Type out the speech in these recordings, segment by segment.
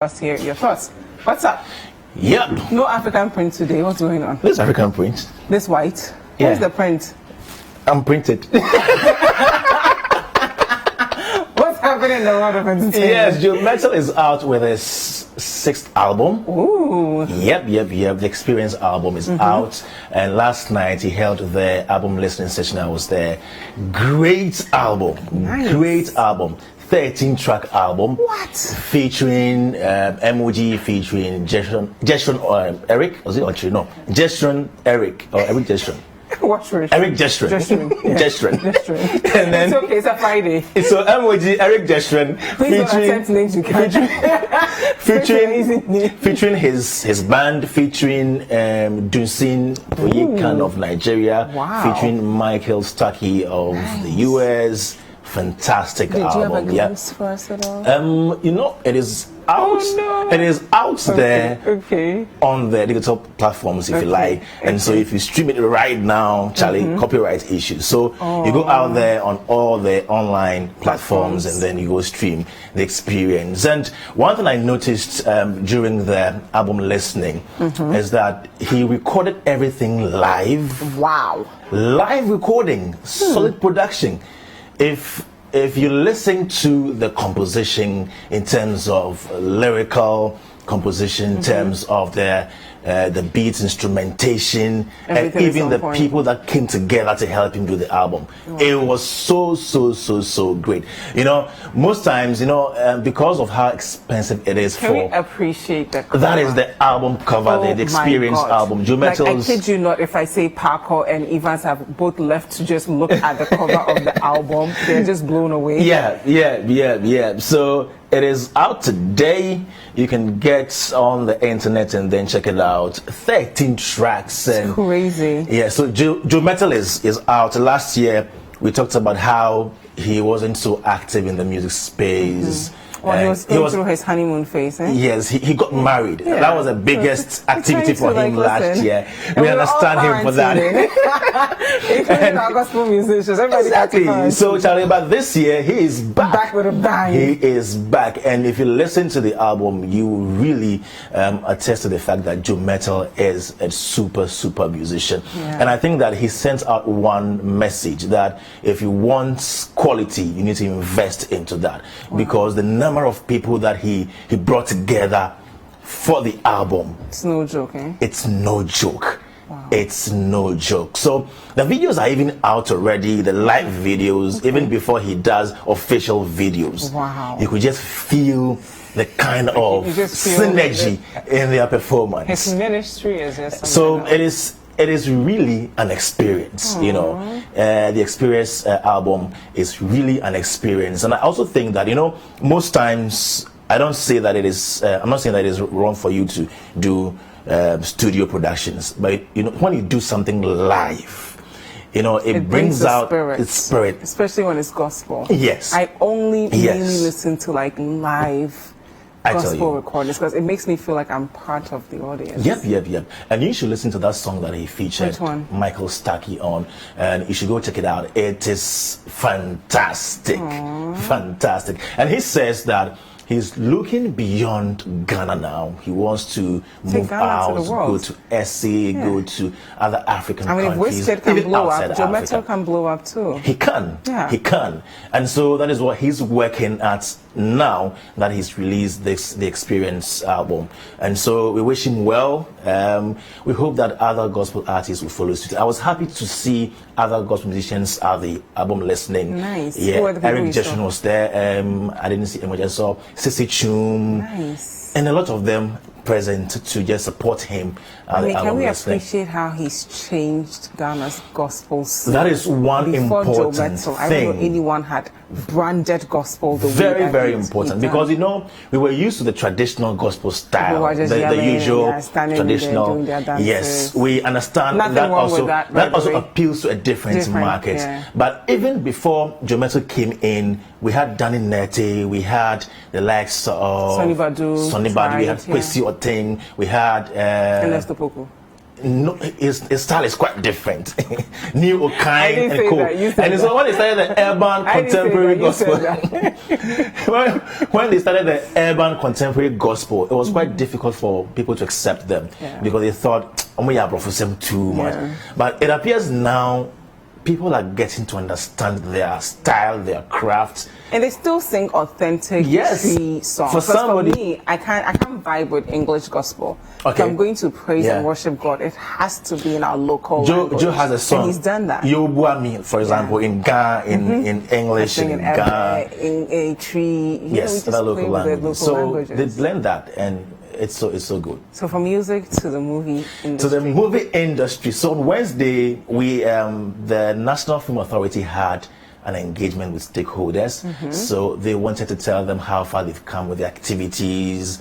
Let's hear your thoughts. What's up? Yep. No African print today. What's going on? This African print. This white. Yeah. Where's the print? I'm printed. What's happening in the world of entertainment? Yes, Mettle is out with his sixth album. Ooh. Yep. The Experience album is out. And last night he held the album listening session. I was there. Great album. Nice. Great album. 13-track album. What? Featuring MOG, featuring Gestron or Eric. Was it actually? No. Gestron Eric or Eric Gestron. What's first? Eric Gestron. Gestron. And then, it's okay, it's a Friday. So MOG, Eric Gestron, featuring his band, featuring Dunsin Oyekan of Nigeria, featuring Michael Stuckey of the US. Fantastic album. Did you have a glimpse for us at all? It is out. Oh, no. It is out there on the digital platforms, if you like. And so if you stream it right now, Charlie, copyright issues. So you go out there on all the online platforms and then you go stream the Experience. And one thing I noticed during the album listening is that he recorded everything live. Wow. Live recording, solid production. If you listen to the composition in terms of lyrical composition, in terms of the beats, instrumentation, and even the people that came together to help him do the album, it was so great. You know, most times, because of how expensive it is, Can we appreciate the cover? That is the album cover, the Experience album. Like, I kid you not, if I say Parker and Evans have both left to just look at the cover of the album, they're just blown away. Yeah. So it is out today. You can get on the internet and then check it out. 13 tracks. And crazy. Yeah, so Joe Mettle is out. Last year, we talked about how he wasn't so active in the music space. Well, he was going through his honeymoon phase, eh? Yes, he got married. Yeah. That was the biggest activity for him last year. We understand him for that. Including our gospel musicians. Exactly. So, Charlie, but this year, he is back. Back with a bang. He is back. And if you listen to the album, you really attest to the fact that Joe Mettle is a super musician. Yeah. And I think that he sent out one message that if you want quality, you need to invest into that. Because the number of people that he brought together for the album, it's no joke, eh? It's no joke. Wow. It's no joke. So the videos are even out already, the live videos, even before he does official videos. Wow. You could just feel the kind of synergy in their performance. His ministry is just so it is really an experience. The Experience album is really an experience. And I also think that, most times, I don't say that it is, I'm not saying that it is wrong for you to do studio productions, but, when you do something live, it brings out its spirit. Especially when it's gospel. Yes. I only mainly listen to live gospel recordings because it makes me feel like I'm part of the audience. Yep. And you should listen to that song that he featured Michael Stuckey on, and you should go check it out. It is fantastic. Fantastic. And he says that he's looking beyond Ghana now. He wants to move out, go to SA, go to other African countries. If Wizkid can blow up, Joe Mettle can blow up too. He can. Yeah. He can. And so that is what he's working at now that he's released the Experience album. And so we wish him well. We hope that other gospel artists will follow suit. I was happy to see other gospel musicians at the album listening. Nice. Yeah, Eric Gestron was there. I didn't see him. I saw Sissy Chum. Nice. And a lot of them present to just support him. Can we appreciate how he's changed Ghana's gospel scene? That is one important Joe Mettle, thing. I don't know anyone had branded gospel the way that very important, because we were used to the traditional gospel style, the usual traditional. Yes, we understand that also appeals to a different market. Yeah. But even before Joe Mettle came in, we had Danny Nete, we had the likes of Sonny Badu, we had Kwesi Oteng, we had no, his style is quite different. New, kind, and say cool. And so when they started the urban contemporary gospel, when they started the urban contemporary gospel, it was quite difficult for people to accept them because they thought, oh my God, too much. But it appears now people are getting to understand their style, their craft, and they still sing authentic tree songs. For somebody, for me, I can't vibe with English gospel. Okay. If I'm going to praise and worship God, it has to be in our local language. Joe has a song. And he's done that. Yobuami, for example, in Ghana, in English, in Ghana, in a tree. Yes, that local language. So languages. they blend that, and it's so good. So from music to the movie industry. To the movie industry. So on Wednesday, we the National Film Authority had an engagement with stakeholders. So they wanted to tell them how far they've come with the activities.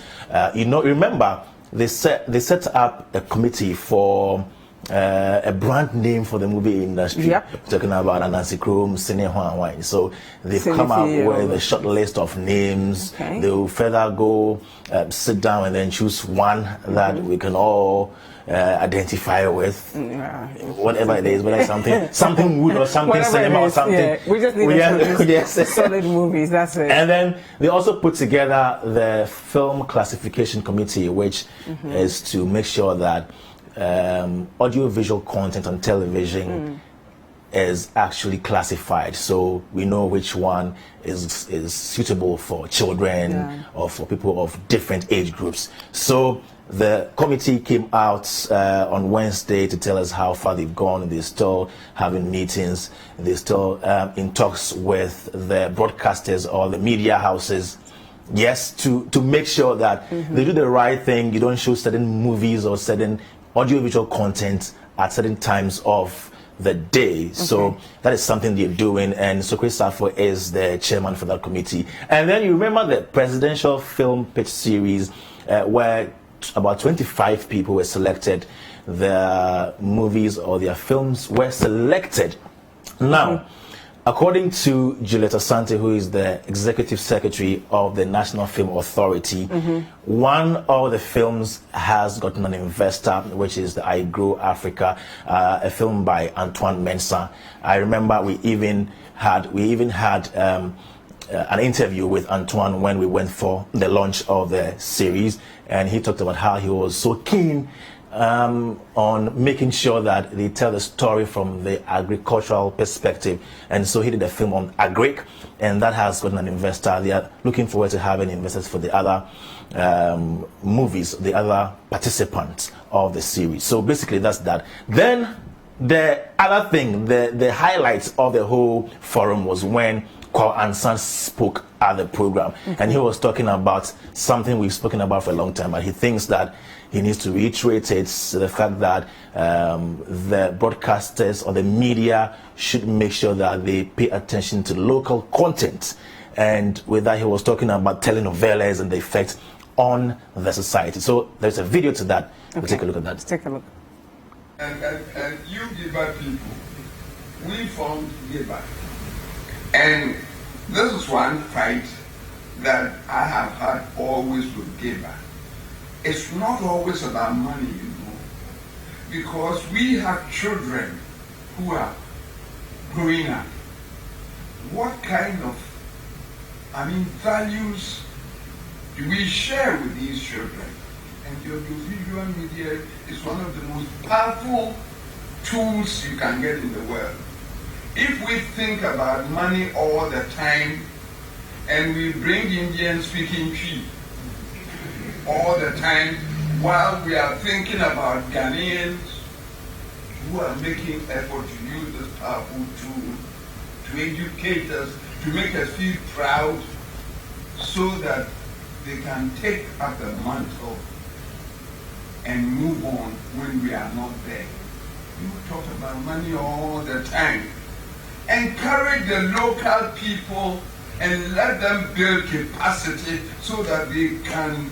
Remember they set up a committee for a brand name for the movie industry. Yep. Talking about Anansi Krom, Sine Huan Wine. So they've come up with a short list of names. Okay. They will further go sit down and then choose one that we can all identify with, whatever it is, whether it's something wood or something cinema or something. Yeah. We just need to produce solid movies. That's it. And then they also put together the film classification committee, which is to make sure that audiovisual content on television is actually classified, so we know which one is suitable for children or for people of different age groups. So the committee came out on Wednesday to tell us how far they've gone. They're still having meetings. They're still in talks with the broadcasters or the media houses. Yes, to make sure that they do the right thing. You don't show certain movies or certain audiovisual content at certain times of the day. So that is something they're doing, and Sokwe Safo is the chairman for that committee. And then you remember the presidential film pitch series where about 25 people were selected. Their movies or their films were selected. Now, according to Juliet Asante, who is the executive secretary of the National Film Authority, one of the films has gotten an investor, which is the I Grow Africa, a film by Antoine Mensah. I remember we even had an interview with Antoine when we went for the launch of the series, and he talked about how he was so keen on making sure that they tell the story from the agricultural perspective, and so he did a film on agric, and that has gotten an investor. They are looking forward to having investors for the other movies, the other participants of the series. So basically that's that. Then the other thing, the highlights of the whole forum was when Kwao Ansan spoke at the program, and he was talking about something we've spoken about for a long time, but he thinks that he needs to reiterate it, the fact that the broadcasters or the media should make sure that they pay attention to local content. And with that, he was talking about telenovelas and the effect on the society. So there's a video to that. We'll take a look at that. Let's take a look. And you Giba people, we formed Giba. And this is one fight that I have had always with Giba. It's not always about money, you know, because we have children who are growing up. What kind of, values do we share with these children? And the audiovisual media is one of the most powerful tools you can get in the world. If we think about money all the time and we bring Indians speaking Twi all the time while we are thinking about Ghanaians who are making effort to use this powerful tool to educate us, to make us feel proud so that they can take up the mantle and move on when we are not there. You talk about money all the time. Encourage the local people and let them build capacity so that they can,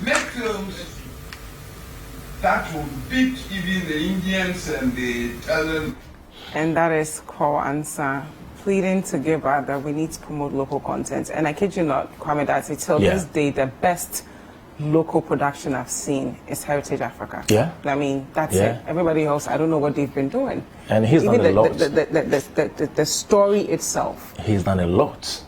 make films that will beat even the Indians and the Italians. And that is Kwao Ansan pleading to Giba that we need to promote local content. And I kid you not, Kwame, that till this day, the best local production I've seen is Heritage Africa. Yeah. I mean, that's Yeah. it. Everybody else, I don't know what they've been doing. And he's Even done a lot. the story itself. He's done a lot.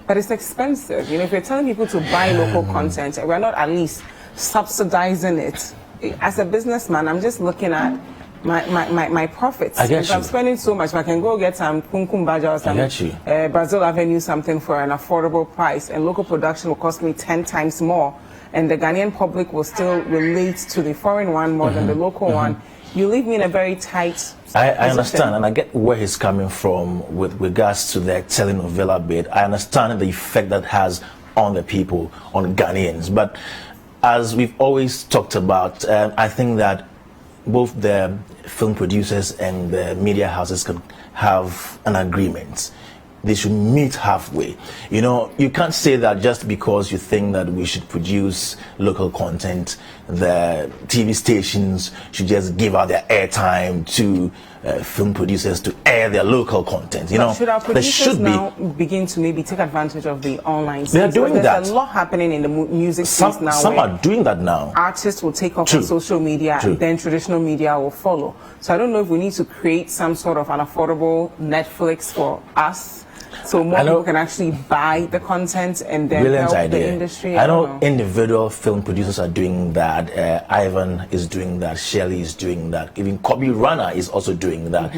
But it's expensive. You know, if you're telling people to buy local content, and we're not at least subsidizing it. As a businessman, I'm just looking at my profits. I get if you. I'm spending so much, I can go get some Kunkum Baja or some get you. Brazil Avenue something for an affordable price, and local production will cost me 10 times more, and the Ghanaian public will still relate to the foreign one more than the local one. You leave me in a very tight I position. understand, and I get where he's coming from with regards to the telenovela bit. I understand the effect that has on the people, on Ghanaians. But as we've always talked about, I think that both the film producers and the media houses can have an agreement. They should meet halfway. You know, you can't say that just because you think that we should produce local content, the TV stations should just give out their airtime to film producers to air their local content. You know, Should our there producers should now begin to maybe take advantage of the online space? They're doing There's that. a lot happening in the music space now. Some where are doing that now. artists will take off True. on social media, True. then traditional media will follow. So I don't know if we need to create some sort of an affordable Netflix for us, so more I know- people can actually buy the content and then Brilliant help idea. the industry. I know don't know. individual film producers are doing that. Ivan is doing that. Shirley is doing that. Even Kobe Runner is also doing that.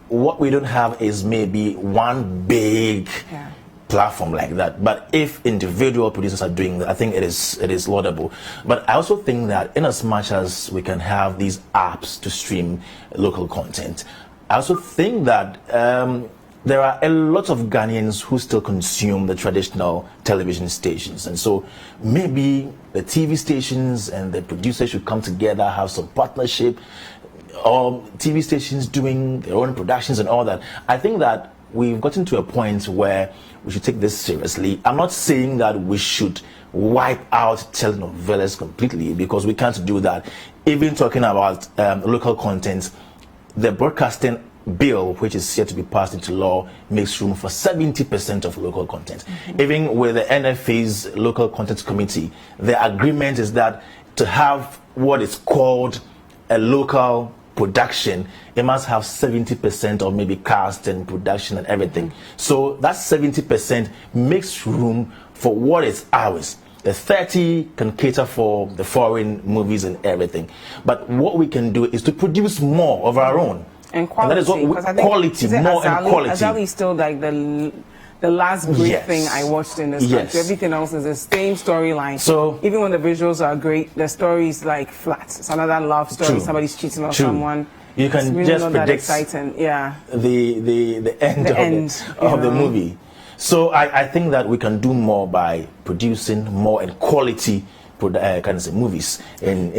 What we don't have is maybe one big Yeah. platform like that. But if individual producers are doing that, I think it is laudable. But I also think that in as much as we can have these apps to stream local content, I also think that there are a lot of Ghanaians who still consume the traditional television stations. And so maybe the TV stations and the producers should come together, have some partnership, or TV stations doing their own productions and all that. I think that we've gotten to a point where we should take this seriously. I'm not saying that we should wipe out telenovelas completely, because we can't do that. Even talking about local content, the broadcasting bill, which is yet to be passed into law, makes room for 70% of local content. Even with the NFA's local content committee, the agreement is that to have what is called a local production, it must have 70% of maybe cast and production and everything. So that 70% makes room for what is ours. The 30 can cater for the foreign movies and everything. But what we can do is to produce more of our own. And quality, that is what because I think, quality, is it more and quality. Azali is still like the last great Yes. thing I watched in this Yes. country. Everything else is the same storyline. So- even when the visuals are great, the story is like flat. It's another love story. True. Somebody's cheating on True. someone. You can it's really just not that predict exciting. Yeah. the end, The of, end, the, of you the know. movie. So I think that we can do more by producing more and quality movies and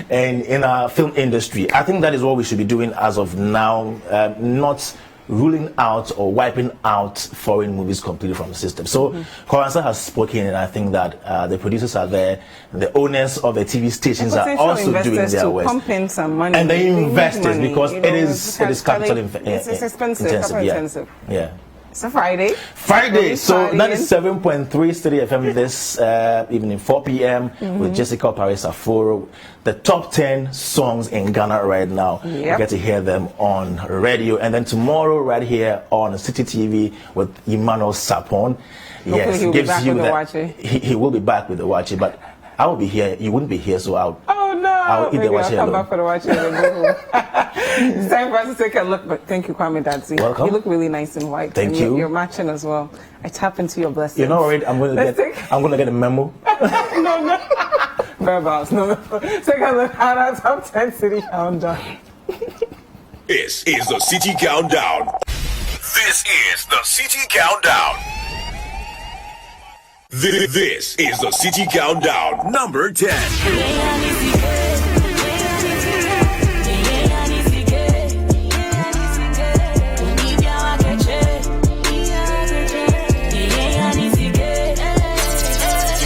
and in our film industry. I think that is what we should be doing as of now, not ruling out or wiping out foreign movies completely from the system. So Koransa has spoken, and I think that the producers are there, the owners of the TV stations are Potential also doing investors their to work. pump in some money. And the They need investors, money, because you know, it is capital it's expensive, intensive. capital Yeah. intensive. Yeah. It's a Friday. Friday, so Friday. that is 7.3 Study FM this evening, 4 p.m. with Jessica Paris Aforo. The top 10 songs in Ghana right now. Yep. You get to hear them on radio. And then tomorrow, right here on City TV with Emmanuel Sapon. Yes, he'll be back with the Wache. He will be back with the Wache, but I will be here. You wouldn't be here, so Oh no! I'll eat the Maybe Wache I'll come alone. back for the Wache and then go home. It's time for us to take a look. But thank you, Kwame Dadzi. Welcome. You look really nice in white. Thank and you. You're matching as well. I tap into your blessings. you're not worried. I'm going Let's to take- get a memo. Verbals. No. Take a look at our top 10 city countdown. This is the City Countdown. This is the City Countdown. This is the City Countdown, number 10.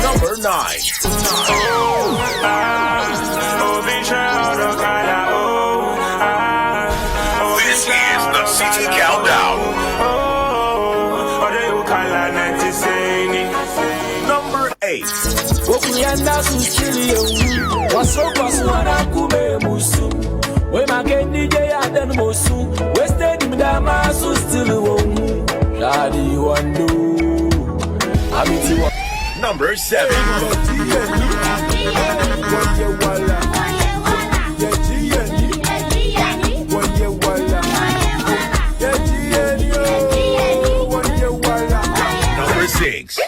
Number 9. This is the City Countdown. Number 8. Okuyanda susili wasoko suana kume musu we makendi je aden musu we steady dama susili wo shadi wando amiti wa Number 7. Number 6.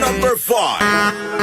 Number 5.